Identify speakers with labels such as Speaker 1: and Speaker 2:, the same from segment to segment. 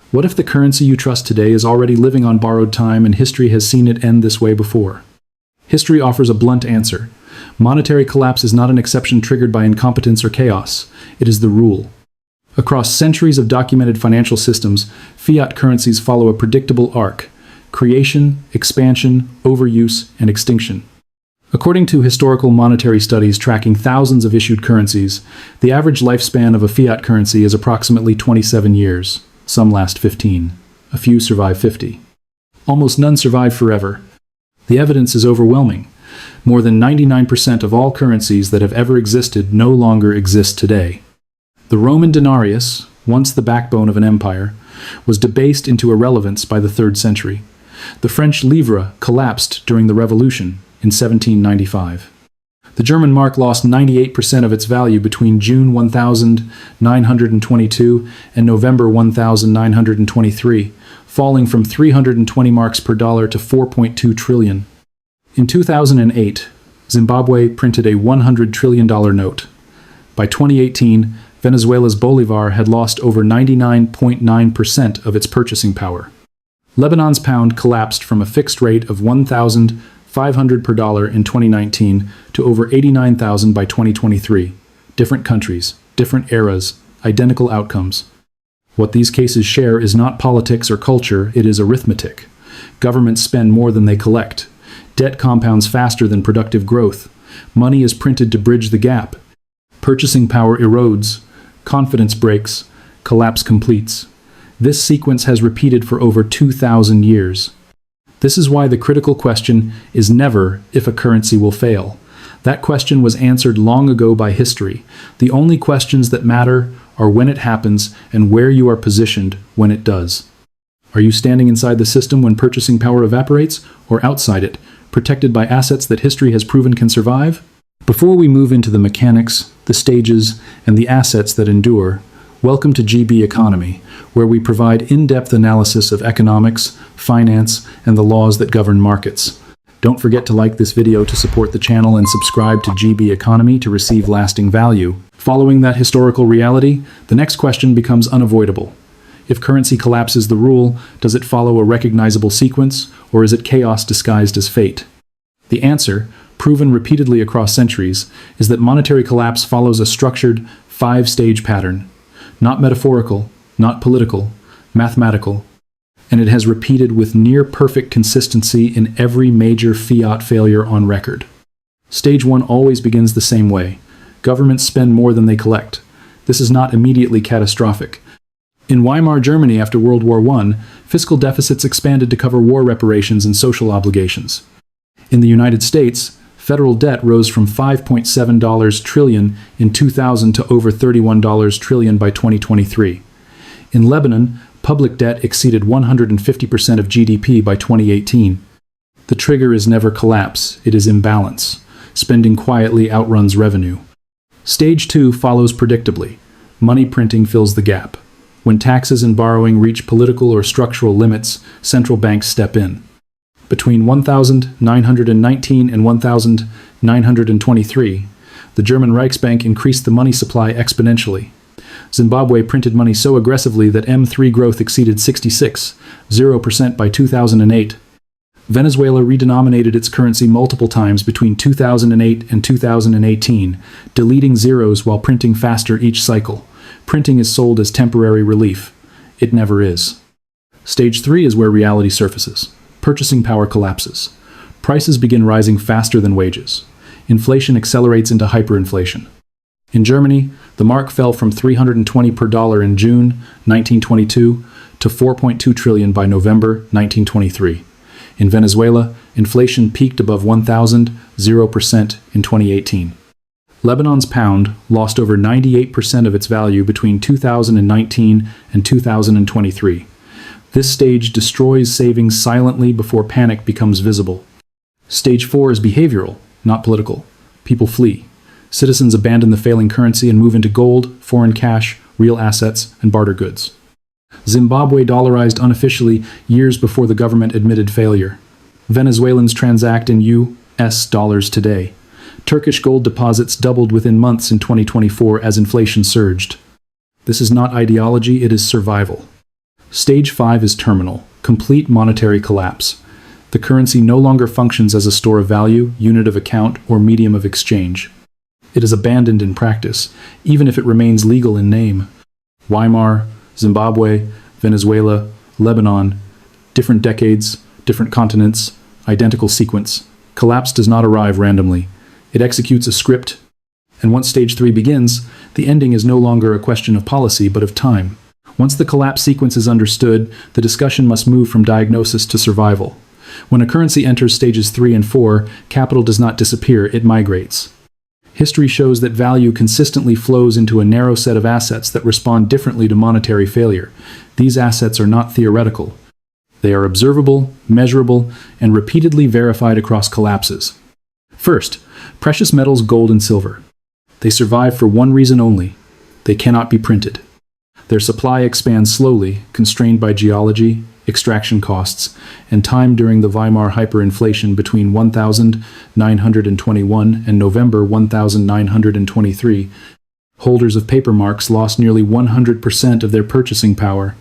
Speaker 1: What if the currency you trust today is already living on borrowed time and history has seen it end this way before? History offers a blunt answer. Monetary collapse is not an exception triggered by incompetence or chaos. It is the rule. Across centuries of documented financial systems, fiat currencies follow a predictable arc: creation, expansion, overuse, and extinction. According to historical monetary studies tracking thousands of issued currencies, the average lifespan of a fiat currency is approximately 27 years. Some last 15. A few survive 50. Almost none survive forever. The evidence is overwhelming. More than 99% of all currencies that have ever existed no longer exist today. The Roman denarius, once the backbone of an empire, was debased into irrelevance by the 3rd century. The French livre collapsed during the Revolution in 1795. The German mark lost 98% of its value between June 1922 and November 1923, falling from 320 marks per dollar to 4.2 trillion. In 2008, Zimbabwe printed a $100 trillion note. By 2018, Venezuela's bolivar had lost over 99.9% of its purchasing power. Lebanon's pound collapsed from a fixed rate of $1,500 per dollar in 2019 to over $89,000 by 2023. Different countries, different eras, identical outcomes. What these cases share is not politics or culture, it is arithmetic. Governments spend more than they collect. Debt compounds faster than productive growth. Money is printed to bridge the gap. Purchasing power erodes. Confidence breaks. Collapse completes. This sequence has repeated for over 2,000 years. This is why the critical question is never if a currency will fail. That question was answered long ago by history. The only questions that matter are when it happens and where you are positioned when it does. Are you standing inside the system when purchasing power evaporates, or outside it, protected by assets that history has proven can survive? Before we move into the mechanics, the stages, and the assets that endure, welcome to GB Economy, where we provide in-depth analysis of economics, finance, and the laws that govern markets. Don't forget to like this video to support the channel and subscribe to GB Economy to receive lasting value. Following that historical reality, the next question becomes unavoidable. If currency collapses the rule, does it follow a recognizable sequence, or is it chaos disguised as fate? The answer, proven repeatedly across centuries, is that monetary collapse follows a structured, 5-stage pattern. Not metaphorical, not political, mathematical, and it has repeated with near-perfect consistency in every major fiat failure on record. Stage 1 always begins the same way. Governments spend more than they collect. This is not immediately catastrophic. In Weimar Germany after World War I, fiscal deficits expanded to cover war reparations and social obligations. In the United States, federal debt rose from $5.7 trillion in 2000 to over $31 trillion by 2023. In Lebanon, public debt exceeded 150% of GDP by 2018. The trigger is never collapse, it is imbalance. Spending quietly outruns revenue. Stage 2 follows predictably. Money printing fills the gap. When taxes and borrowing reach political or structural limits, central banks step in. Between 1919 and 1923, the German Reichsbank increased the money supply exponentially. Zimbabwe printed money so aggressively that M3 growth exceeded 0% by 2008. Venezuela redenominated its currency multiple times between 2008 and 2018, deleting zeros while printing faster each cycle. Printing is sold as temporary relief. It never is. Stage 3 is where reality surfaces. Purchasing power collapses. Prices begin rising faster than wages. Inflation accelerates into hyperinflation. In Germany, the mark fell from 320 per dollar in June 1922 to 4.2 trillion by November 1923. In Venezuela, inflation peaked above 1,000% in 2018. Lebanon's pound lost over 98% of its value between 2019 and 2023. This stage destroys savings silently before panic becomes visible. Stage 4 is behavioral, not political. People flee. Citizens abandon the failing currency and move into gold, foreign cash, real assets, and barter goods. Zimbabwe dollarized unofficially years before the government admitted failure. Venezuelans transact in US dollars today. Turkish gold deposits doubled within months in 2024 as inflation surged. This is not ideology, it is survival. Stage 5 is terminal, complete monetary collapse. The currency no longer functions as a store of value, unit of account, or medium of exchange. It is abandoned in practice, even if it remains legal in name. Weimar, Zimbabwe, Venezuela, Lebanon, different decades, different continents, identical sequence. Collapse does not arrive randomly. It executes a script, and once stage 3 begins, the ending is no longer a question of policy but of time. Once the collapse sequence is understood, the discussion must move from diagnosis to survival. When a currency enters stages 3 and 4, capital does not disappear, it migrates. History shows that value consistently flows into a narrow set of assets that respond differently to monetary failure. These assets are not theoretical. They are observable, measurable, and repeatedly verified across collapses. First, precious metals gold and silver. They survive for one reason only: they cannot be printed. Their supply expands slowly, constrained by geology, extraction costs, and time during the Weimar hyperinflation between 1921 and November 1923. Holders of paper marks lost nearly 100% of their purchasing power.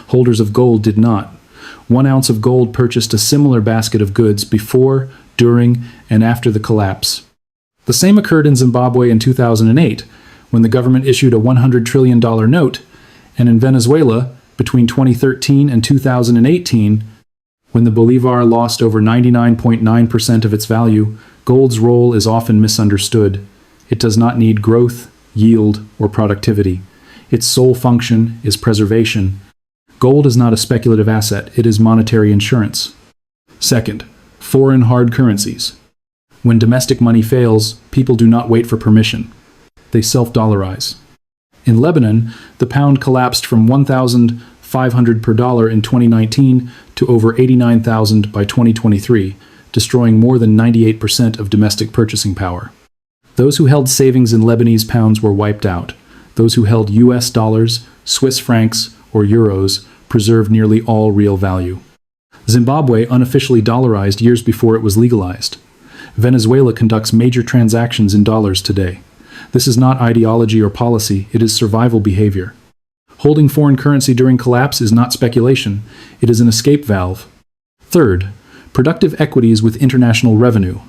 Speaker 1: Holders of gold did not. 1 ounce of gold purchased a similar basket of goods before, during, and after the collapse. The same occurred in Zimbabwe in 2008, when the government issued a $100 trillion note, and in Venezuela between 2013 and 2018, when the bolivar lost over 99.9% of its value. Gold's role is often misunderstood. It does not need growth, yield, or productivity. Its sole function is preservation. Gold is not a speculative asset, it is monetary insurance. Second, foreign hard currencies. When domestic money fails, people do not wait for permission. They self-dollarize. In Lebanon, the pound collapsed from 1,500 per dollar in 2019 to over 89,000 by 2023, destroying more than 98% of domestic purchasing power. Those who held savings in Lebanese pounds were wiped out. Those who held US dollars, Swiss francs, or euros preserved nearly all real value. Zimbabwe unofficially dollarized years before it was legalized. Venezuela conducts major transactions in dollars today. This is not ideology or policy, it is survival behavior. Holding foreign currency during collapse is not speculation, it is an escape valve. Third, productive equities with international revenue.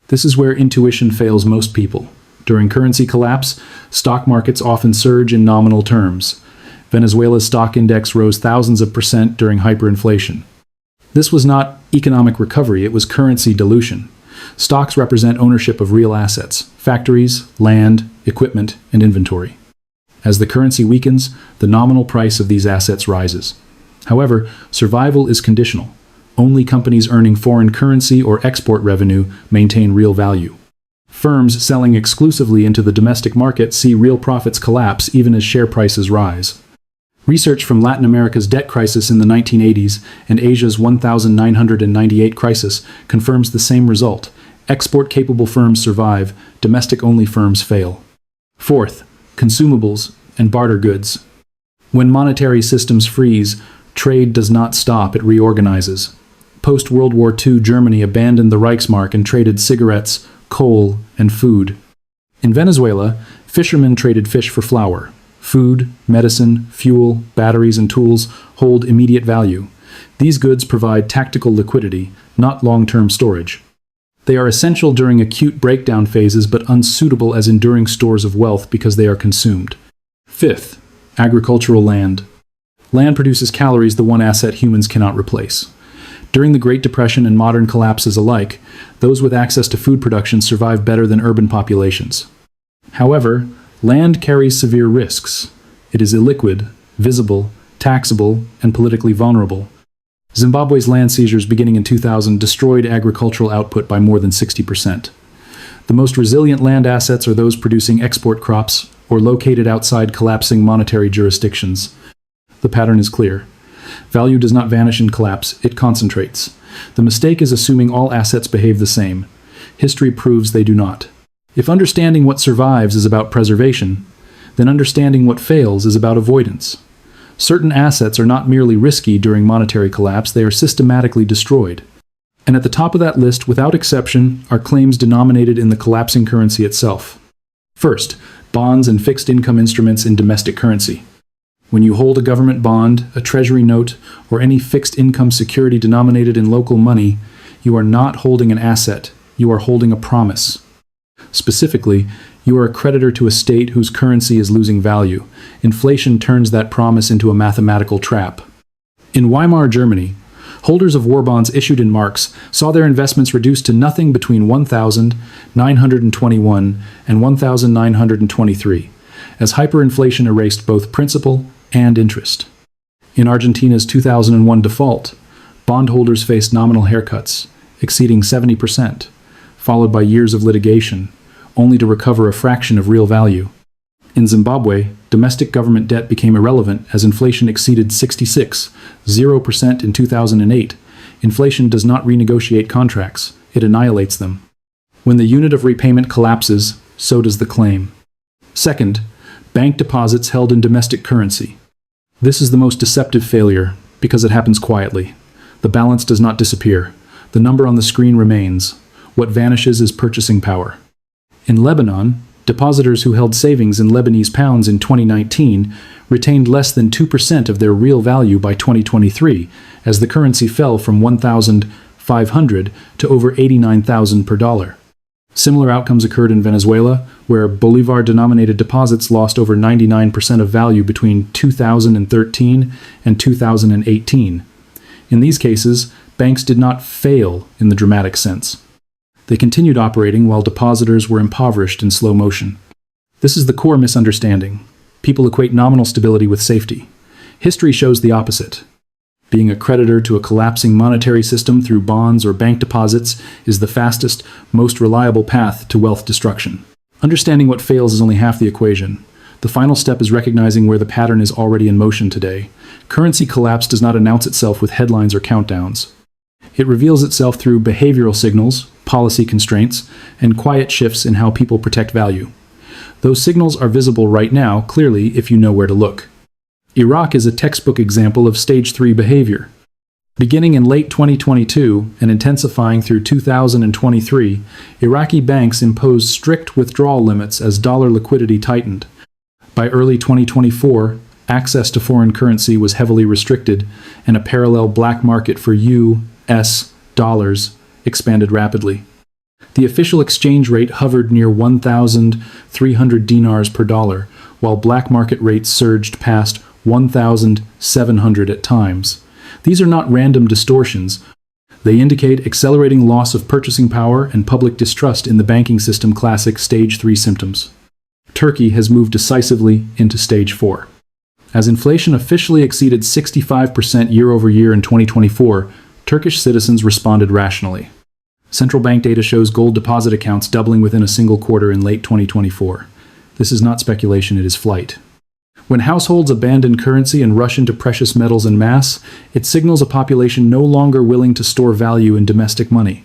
Speaker 1: This is where intuition fails most people. During currency collapse, stock markets often surge in nominal terms. Venezuela's stock index rose thousands of percent during hyperinflation. This was not economic recovery, it was currency dilution. Stocks represent ownership of real assets: factories, land, equipment, and inventory. As the currency weakens, the nominal price of these assets rises. However, survival is conditional. Only companies earning foreign currency or export revenue maintain real value. Firms selling exclusively into the domestic market see real profits collapse even as share prices rise. Research from Latin America's debt crisis in the 1980s and Asia's 1998 crisis confirms the same result. Export-capable firms survive, domestic-only firms fail. Fourth, consumables and barter goods. When monetary systems freeze, trade does not stop, it reorganizes. Post-World War II, Germany abandoned the Reichsmark and traded cigarettes, coal, and food. In Venezuela, fishermen traded fish for flour. Food, medicine, fuel, batteries, and tools hold immediate value. These goods provide tactical liquidity, not long-term storage. They are essential during acute breakdown phases but unsuitable as enduring stores of wealth because they are consumed. Fifth, agricultural land. Land produces calories, the one asset humans cannot replace. During the Great Depression and modern collapses alike, those with access to food production survive better than urban populations. However, land carries severe risks. It is illiquid, visible, taxable, and politically vulnerable. Zimbabwe's land seizures beginning in 2000 destroyed agricultural output by more than 60%. The most resilient land assets are those producing export crops or located outside collapsing monetary jurisdictions. The pattern is clear. Value does not vanish in collapse, it concentrates. The mistake is assuming all assets behave the same. History proves they do not. If understanding what survives is about preservation, then understanding what fails is about avoidance. Certain assets are not merely risky during monetary collapse, they are systematically destroyed. And at the top of that list, without exception, are claims denominated in the collapsing currency itself. First, bonds and fixed income instruments in domestic currency. When you hold a government bond, a treasury note, or any fixed income security denominated in local money, you are not holding an asset, you are holding a promise. Specifically, you are a creditor to a state whose currency is losing value. Inflation turns that promise into a mathematical trap. In Weimar Germany, holders of war bonds issued in marks saw their investments reduced to nothing between 1,921 and 1,923, as hyperinflation erased both principal and interest. In Argentina's 2001 default, bondholders faced nominal haircuts exceeding 70%, followed by years of litigation, only to recover a fraction of real value. In Zimbabwe, domestic government debt became irrelevant as inflation exceeded 0% in 2008. Inflation does not renegotiate contracts, it annihilates them. When the unit of repayment collapses, so does the claim. Second, bank deposits held in domestic currency. This is the most deceptive failure because it happens quietly. The balance does not disappear. The number on the screen remains. What vanishes is purchasing power. In Lebanon, depositors who held savings in Lebanese pounds in 2019 retained less than 2% of their real value by 2023, as the currency fell from 1,500 to over 89,000 per dollar. Similar outcomes occurred in Venezuela, where Bolivar-denominated deposits lost over 99% of value between 2013 and 2018. In these cases, banks did not fail in the dramatic sense. They continued operating while depositors were impoverished in slow motion. This is the core misunderstanding. People equate nominal stability with safety. History shows the opposite. Being a creditor to a collapsing monetary system through bonds or bank deposits is the fastest, most reliable path to wealth destruction. Understanding what fails is only half the equation. The final step is recognizing where the pattern is already in motion today. Currency collapse does not announce itself with headlines or countdowns. It reveals itself through behavioral signals, policy constraints, and quiet shifts in how people protect value. Those signals are visible right now, clearly, if you know where to look. Iraq is a textbook example of Stage 3 behavior. Beginning in late 2022 and intensifying through 2023, Iraqi banks imposed strict withdrawal limits as dollar liquidity tightened. By early 2024, access to foreign currency was heavily restricted, and a parallel black market for U.S. dollars expanded rapidly. The official exchange rate hovered near 1,300 dinars per dollar, while black market rates surged past 1,700 at times. These are not random distortions. They indicate accelerating loss of purchasing power and public distrust in the banking system, classic Stage 3 symptoms. Turkey has moved decisively into Stage 4. As inflation officially exceeded 65% year-over-year in 2024, Turkish citizens responded rationally. Central bank data shows gold deposit accounts doubling within a single quarter in late 2024. This is not speculation, it is flight. When households abandon currency and rush into precious metals en masse, it signals a population no longer willing to store value in domestic money.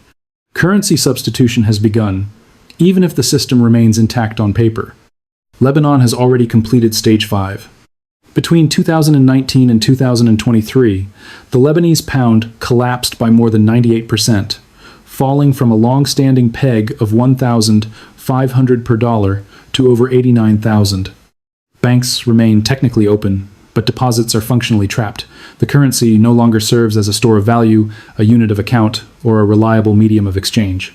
Speaker 1: Currency substitution has begun, even if the system remains intact on paper. Lebanon has already completed Stage 5. Between 2019 and 2023, the Lebanese pound collapsed by more than 98%, falling from a long-standing peg of 1,500 per dollar to over 89,000. Banks remain technically open, but deposits are functionally trapped. The currency no longer serves as a store of value, a unit of account, or a reliable medium of exchange.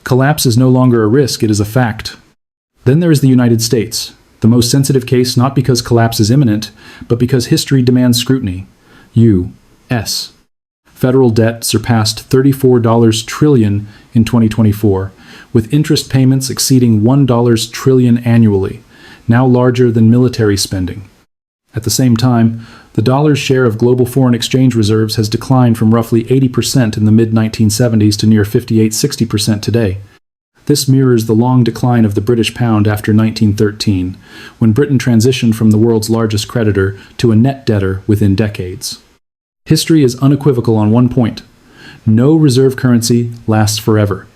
Speaker 1: Collapse is no longer a risk, it is a fact. Then there is the United States, the most sensitive case not because collapse is imminent, but because history demands scrutiny. U.S. Federal debt surpassed $34 trillion in 2024, with interest payments exceeding $1 trillion annually, now larger than military spending. At the same time, the dollar's share of global foreign exchange reserves has declined from roughly 80% in the mid-1970s to near 58–60% today. This mirrors the long decline of the British pound after 1913, when Britain transitioned from the world's largest creditor to a net debtor within decades. History is unequivocal on one point. No reserve currency lasts forever.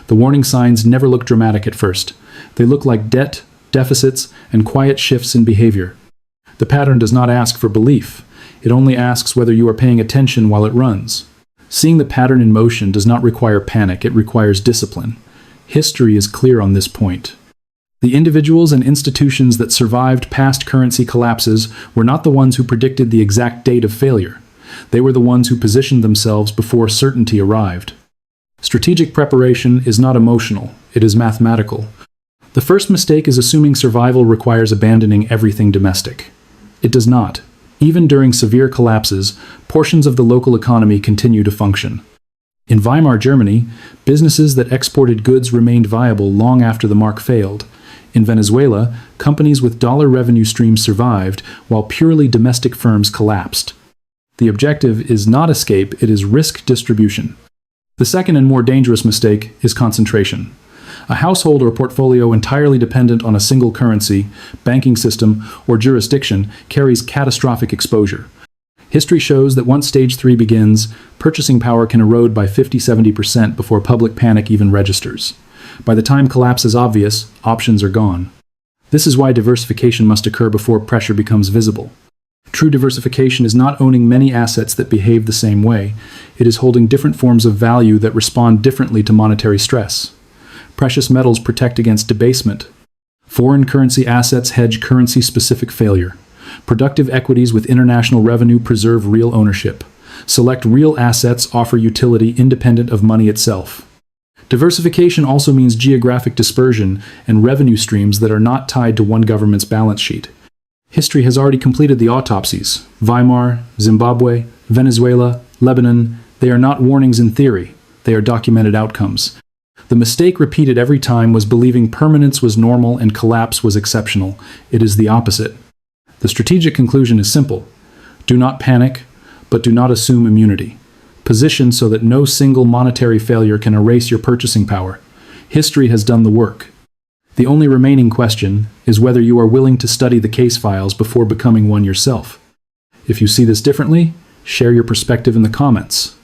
Speaker 1: The warning signs never look dramatic at first. They look like debt, deficits, and quiet shifts in behavior. The pattern does not ask for belief. It only asks whether you are paying attention while it runs. Seeing the pattern in motion does not require panic, it requires discipline. History is clear on this point. The individuals and institutions that survived past currency collapses were not the ones who predicted the exact date of failure. They were the ones who positioned themselves before certainty arrived. Strategic preparation is not emotional, it is mathematical. The first mistake is assuming survival requires abandoning everything domestic. It does not. Even during severe collapses, portions of the local economy continue to function. In Weimar Germany, businesses that exported goods remained viable long after the mark failed. In Venezuela, companies with dollar revenue streams survived, while purely domestic firms collapsed. The objective is not escape, it is risk distribution. The second and more dangerous mistake is concentration. A household or portfolio entirely dependent on a single currency, banking system, or jurisdiction carries catastrophic exposure. History shows that once Stage 3 begins, purchasing power can erode by 50–70% before public panic even registers. By the time collapse is obvious, options are gone. This is why diversification must occur before pressure becomes visible. True diversification is not owning many assets that behave the same way. It is holding different forms of value that respond differently to monetary stress. Precious metals protect against debasement. Foreign currency assets hedge currency-specific failure. Productive equities with international revenue preserve real ownership. Select real assets offer utility independent of money itself. Diversification also means geographic dispersion and revenue streams that are not tied to one government's balance sheet. History has already completed the autopsies. Weimar, Zimbabwe, Venezuela, Lebanon, they are not warnings in theory. They are documented outcomes. The mistake repeated every time was believing permanence was normal and collapse was exceptional. It is the opposite. The strategic conclusion is simple. Do not panic, but do not assume immunity. Position so that no single monetary failure can erase your purchasing power. History has done the work. The only remaining question is whether you are willing to study the case files before becoming one yourself. If you see this differently, share your perspective in the comments.